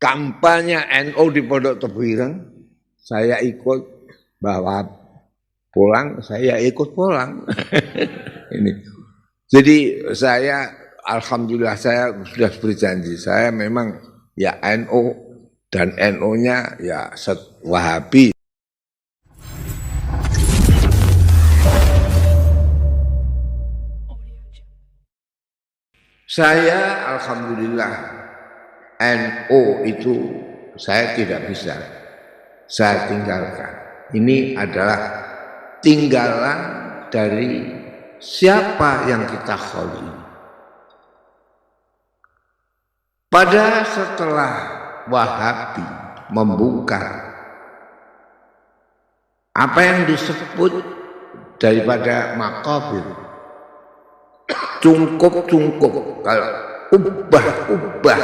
kampanye NU di Pondok Tebuireng, saya ikut, bahwa pulang, saya ikut pulang. Ini. Jadi saya, alhamdulillah saya sudah berjanji, saya memang ya NU dan NU-nya ya Wahabi. Saya alhamdulillah NU itu saya tidak bisa, saya tinggalkan. Ini adalah tinggalan dari siapa yang kita kholi. Pada setelah Wahabi membongkar apa yang disebut daripada makabir, cungkup kalau ubah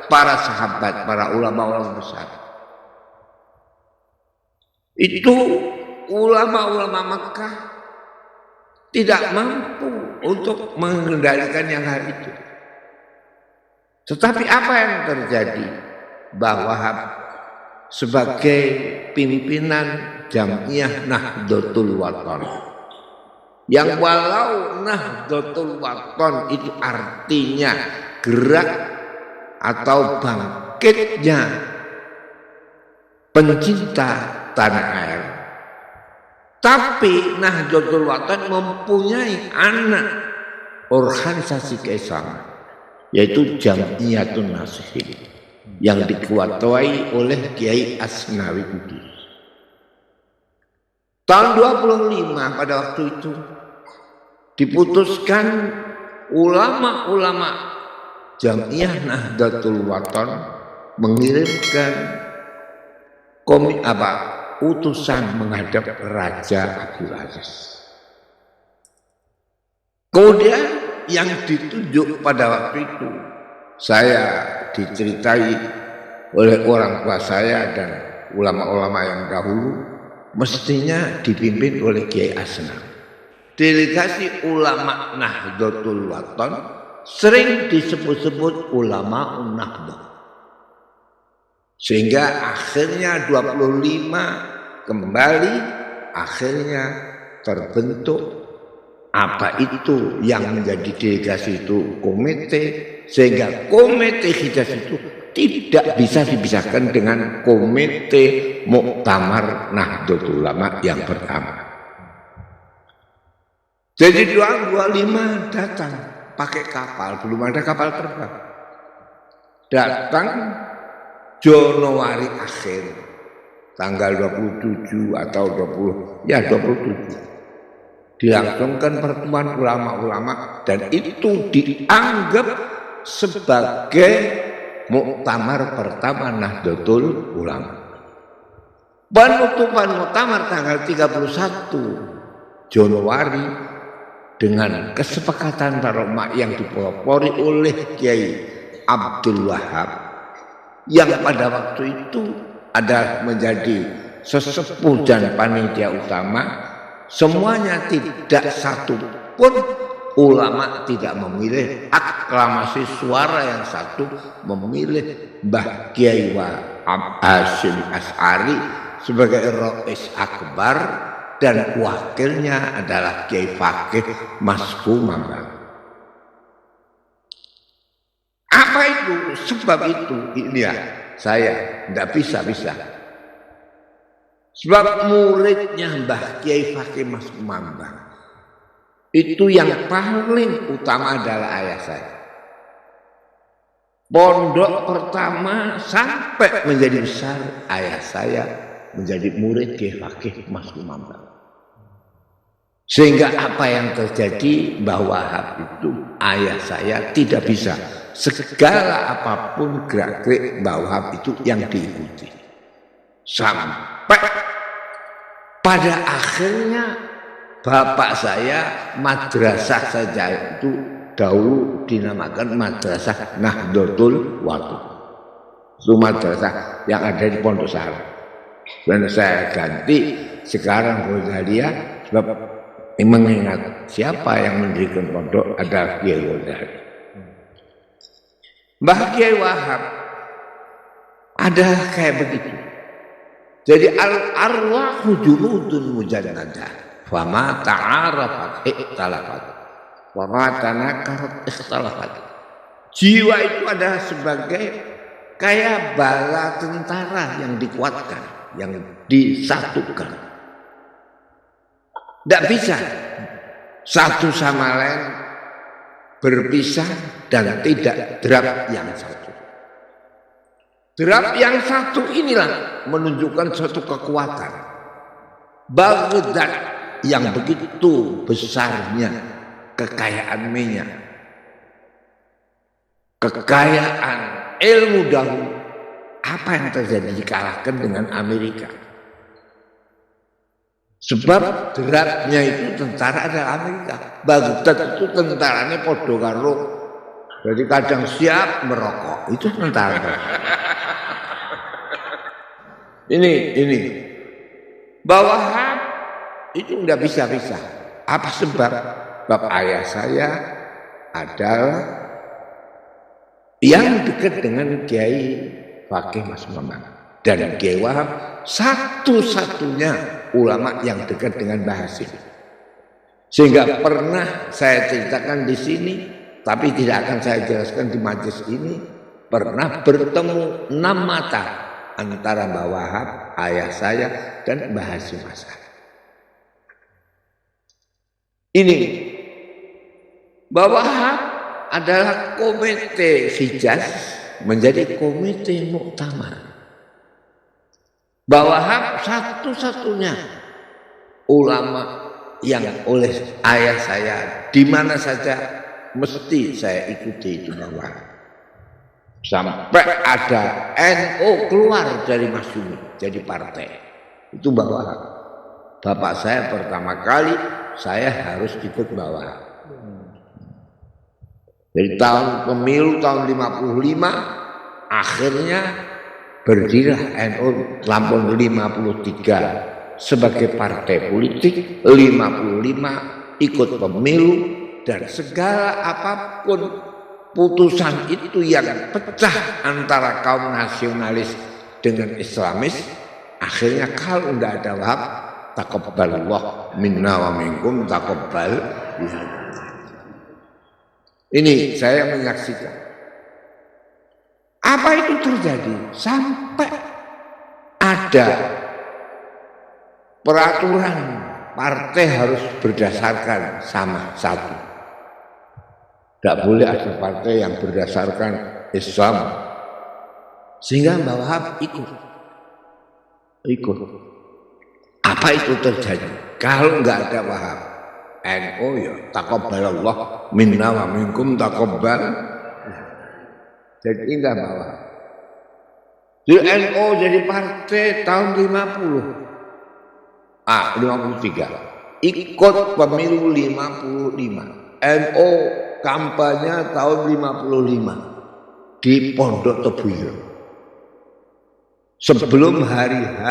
para sahabat, para ulama-ulama besar. Itu ulama-ulama Makkah tidak mampu untuk mengendalikan yang hal itu. Tetapi apa yang terjadi? Bahwa sebagai pimpinan Jam'iyah Nahdlatul Wathon, yang walau Nahdlatul Wathon itu artinya gerak atau bangkitnya pencinta tanah air, tapi Nahdlatul Wathon mempunyai anak organisasi keislaman, yaitu Jam'iyatun Nasihin yang diketuai oleh Kiai Asnawi Kudus. Tahun 25 pada waktu itu diputuskan ulama-ulama Jam'iyah Nahdlatul Wathon mengirimkan utusan menghadap Raja Abdul Aziz. Kemudian yang ditunjuk pada waktu itu, saya diceritai oleh orang tua saya dan ulama-ulama yang dahulu, mestinya dipimpin oleh Kiai Asnawi. Delegasi ulama Nahdlatul Wathon sering disebut-sebut ulama Nahdlatul. Sehingga akhirnya 25 kembali, akhirnya terbentuk apa itu yang menjadi delegasi itu komite, sehingga komite Hijaz itu tidak bisa dipisahkan dengan komite Muktamar Nahdlatul Ulama yang pertama. Jadi 25 datang pakai kapal, belum ada kapal terbang. Datang Januari akhir, tanggal 27 atau 27. Dilangsungkan pertemuan ulama-ulama dan itu dianggap sebagai muktamar pertama Nahdlatul Ulama. Penutupan muktamar tanggal 31 Januari dengan kesepakatan para ulama yang dipelopori oleh Kiai Abdul Wahab, yang pada waktu itu ada menjadi sesepuh dan panitia utama. Semuanya tidak satu pun ulama tidak memilih aklamasi suara yang satu memilih Mbah Kiai Hasyim Asy'ari sebagai Rais Akbar dan wakilnya adalah Kiai Fakih Masku Mambang. Apa itu? Sebab itu ini ya, saya tidak bisa. Sebab muridnya Mbah Kiai Fakih Masku Mambang itu yang paling utama adalah ayah saya. Pondok pertama sampai menjadi besar, ayah saya menjadi murid Kiai Fakih Masku Mambang. Sehingga apa yang terjadi bahwa itu ayah saya tidak bisa segala apapun gerak-gerik Mbah Wahab itu yang diikuti. Sampai pada akhirnya bapak saya madrasah saja itu dahulu dinamakan Madrasah Nahdlatul Wathon. Itu madrasah yang ada di Pondok Sari. Dan saya ganti sekarang Ghazaliyah sebab mengingat siapa yang mendirikan pondok adalah Kiai Ghazali. Mbah Kiai Wahab ada kayak begitu. Jadi al-arwahu juludun mujannadah. Fama ta'arafat ikhtalafat. Fama tanakarat ikhtalafat. Jiwa itu adalah sebagai kayak bala tentara yang dikuatkan, yang disatukan. Tidak bisa satu sama lain berpisah dan tidak derap yang satu. Derap yang satu inilah menunjukkan suatu kekuatan. Baghdad yang begitu besarnya kekayaan minyak, kekayaan ilmu dahulu, apa yang terjadi dikalahkan dengan Amerika? Sebab derapnya itu tentara adalah Amerika. Baghdad itu tentaranya podo karo. Jadi kadang siap merokok, itu tentara. Ini bahwa itu enggak bisa. Apa sebab? Sebab ayah saya adalah yang dekat dengan Kiai Fakih Mas Maman dan Kiai Wahab satu-satunya ulama yang dekat dengan Mbah Hasim. Sehingga pernah saya ceritakan di sini, tapi tidak akan saya jelaskan di majelis ini, pernah bertemu 6 mata antara Mbah Wahab, ayah saya, dan Mbah Hasim Asy'ari. Ini Mbah Wahab adalah komite Hijaz menjadi komite Muktamar. Mbah Wahab satu-satunya ulama yang oleh ayah saya di mana saja mesti saya ikuti itu Mbah Wahab. Sampai ada NU keluar dari Masyumi jadi partai. Itu Mbah Wahab. Bapak saya pertama kali saya harus ikut Mbah Wahab. Dari tahun pemilu tahun 55 akhirnya berdirilah NU Lampung 53 sebagai partai politik, 55 ikut pemilu, dan segala apapun putusan itu yang pecah antara kaum nasionalis dengan Islamis, akhirnya kalau tidak ada Wahab, taqabbalallah minna wa minkum taqabbal. Ini saya menyaksikan. Apa itu terjadi? Sampai ada peraturan partai harus berdasarkan sama satu. Tidak boleh ada partai yang berdasarkan Islam. Sehingga Mbah Wahab ikut. Apa itu terjadi? Kalau enggak ada Wahab, NU ya taqabbalallah minna wa minkum taqabbal. Jadi enggak Mbah Wahab. Di NU jadi partai tahun 53. Ikut pemilu 55. NU kampanye tahun 55 di Pondok Tebuireng. Sebelum hari H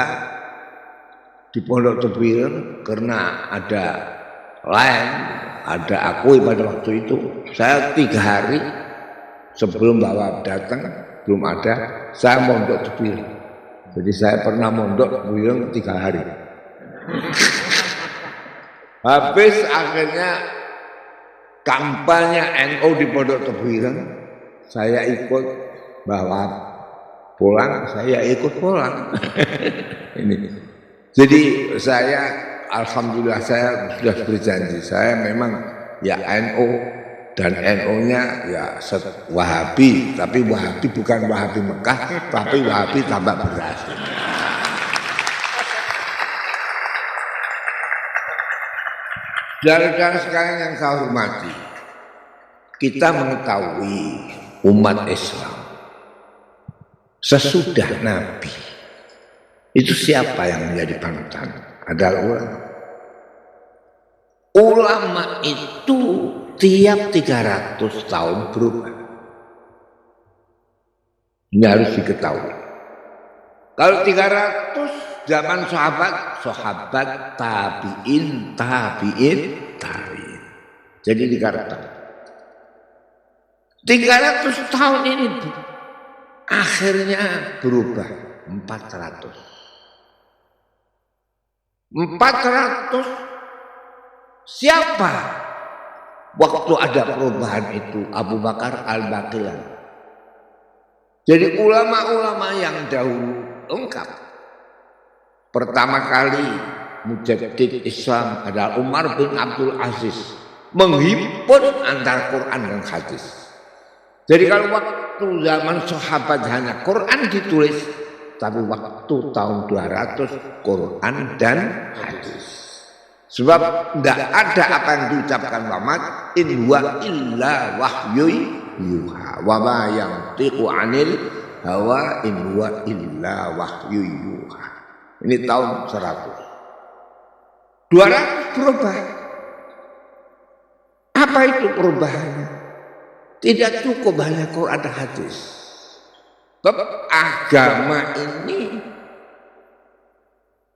di Pondok Tebuireng, karena ada lain, ada akui pada waktu itu, saya 3 hari sebelum Mbah Wahab datang, belum ada, saya mondok Tebuireng. Jadi saya pernah mondok Tebuireng 3 hari. Habis akhirnya kampanye NU di Pondok Tebuireng, saya ikut Mbah Wahab pulang, saya ikut pulang. Ini. Jadi saya alhamdulillah saya sudah berjanji, saya memang ya NU dan NU-nya ya Wahabi, tapi Wahabi bukan Wahabi Mekah, tapi Wahabi tambah beras. Saudara-saudara sekalian yang saya hormati, kita mengetahui umat Islam sesudah Nabi itu siapa yang menjadi panutan? Adalah ulama. Ulama itu tiap 300 tahun berubah. Ini harus diketahui. Kalau 300 zaman sahabat, tabi'in. Jadi 300 tahun. 300 tahun ini akhirnya berubah 400. 400 siapa? Waktu ada perubahan itu Abu Bakar Al-Baqilan. Jadi ulama-ulama yang dahulu lengkap. Pertama kali mujaddid Islam adalah Umar bin Abdul Aziz, menghimpun antara Quran dan hadis. Jadi kalau waktu zaman sahabat hanya Quran ditulis, tapi waktu tahun 200 Quran dan hadis. Sebab tidak ada apa yang diucapkan Muhammad, in huwa illa wahyu yuha wa ma yantiqu 'anil hawa in huwa illa wahyu yuha. Ini tahun 100. 200 berubah. Apa itu perubahannya? Tidak cukup hanya Quran dan hadis. Sebab agama ini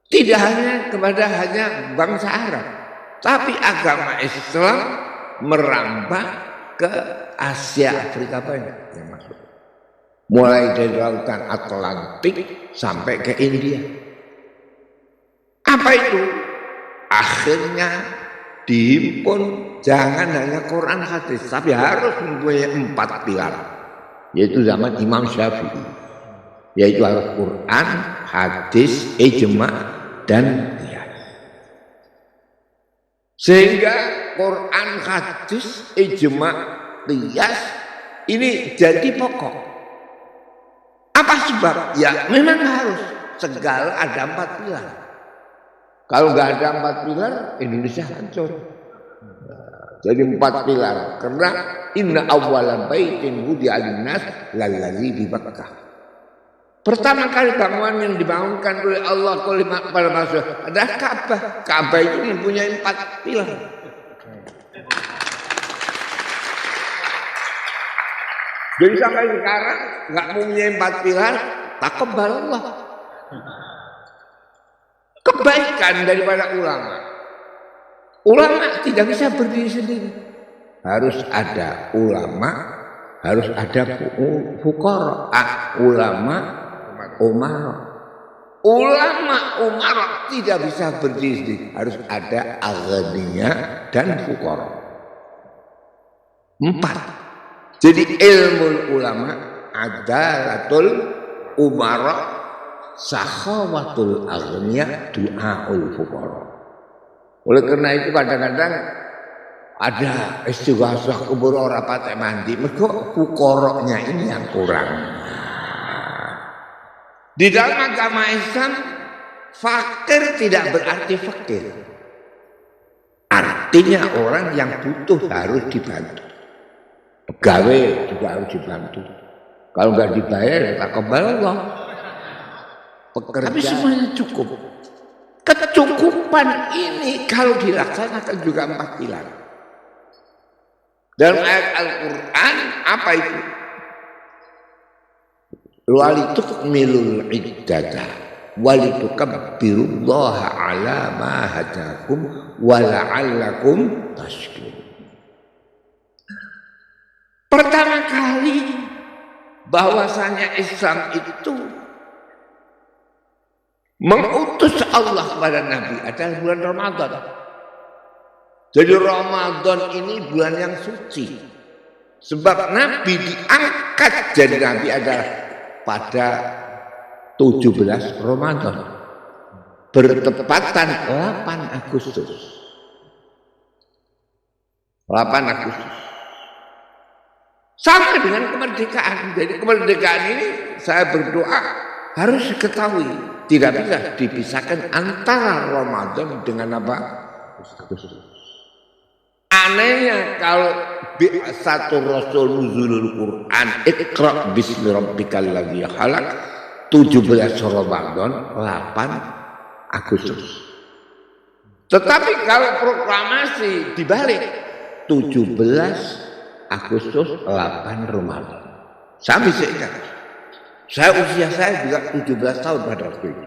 tidak hanya kepada hanya bangsa Arab, tapi agama Islam merambah ke Asia Afrika banyak yang masuk. Mulai dari lautan Atlantik sampai ke India. Apa itu? Akhirnya dihimpun jangan hanya Quran hadis, tapi harus mempunyai 4 pilar. Yaitu zaman Imam Syafi'i, yaitu Al-Quran, hadis, ijma' dan qiyas. Sehingga Quran, hadis, ijma', qiyas ini jadi pokok. Apa sebab? Ya memang harus segala ada 4 pilar. Kalau nggak ada 4 pilar, Indonesia hancur. Jadi 4 pilar. Karena inna awwala baitin wudi'a linnas lallazi bi Makkah. Pertama kali bangunan yang dibangunkan oleh Allah pada masa adalah Ka'bah. Ka'bah itu mempunyai 4 pilar. Jadi sampai sekarang nggak mempunyai 4 pilar, taqabbal Allah. Kebaikan daripada ulama. Ulama tidak bisa berdiri sendiri. Harus ada ulama, harus ada fuqara, ulama, umara. Ulama, umara tidak bisa berdiri sendiri. Harus ada aghniya dan fuqara. 4. Jadi ilmu ulama, adalatul umara, sakhawatul aghniya, du'aul fuqara. Oleh karena itu kadang-kadang ada istighosah kubur ora patek mandi, mergo fuqaranya ini yang kurang. Di dalam agama Islam fakir tidak berarti fakir. Artinya orang yang butuh harus dibantu. Pegawai juga harus dibantu. Kalau nggak dibayar ya taqabbal Allah. Pekerja. Tapi semuanya cukup. Kecukupan ini kalau dilaksanakan juga 4 pilar. Dalam ayat Al-Quran apa itu? Walitukmilul iddata walitukabbirullaha ala ma hadakum wala'allakum tashkurun. Pertama kali bahwasanya Islam itu mengutus Allah kepada Nabi adalah bulan Ramadan. Jadi Ramadan ini bulan yang suci. Sebab Nabi diangkat jadi Nabi adalah pada 17 Ramadan. Bertepatan 8 Agustus. 8 Agustus. Sama dengan kemerdekaan. Jadi kemerdekaan ini saya berdoa harus diketahui. Tidak bisa dipisahkan antara Ramadan dengan apa? Anehnya kalau satu Rasul nuzulul Quran Iqra bismi rabbikal ladzi khalaq 17 Ramadan 8 Agustus. Tetapi kalau proklamasi dibalik 17 Agustus 8 Ramadan. Saya bisa ingat. Usia saya juga 17 tahun pada waktu itu.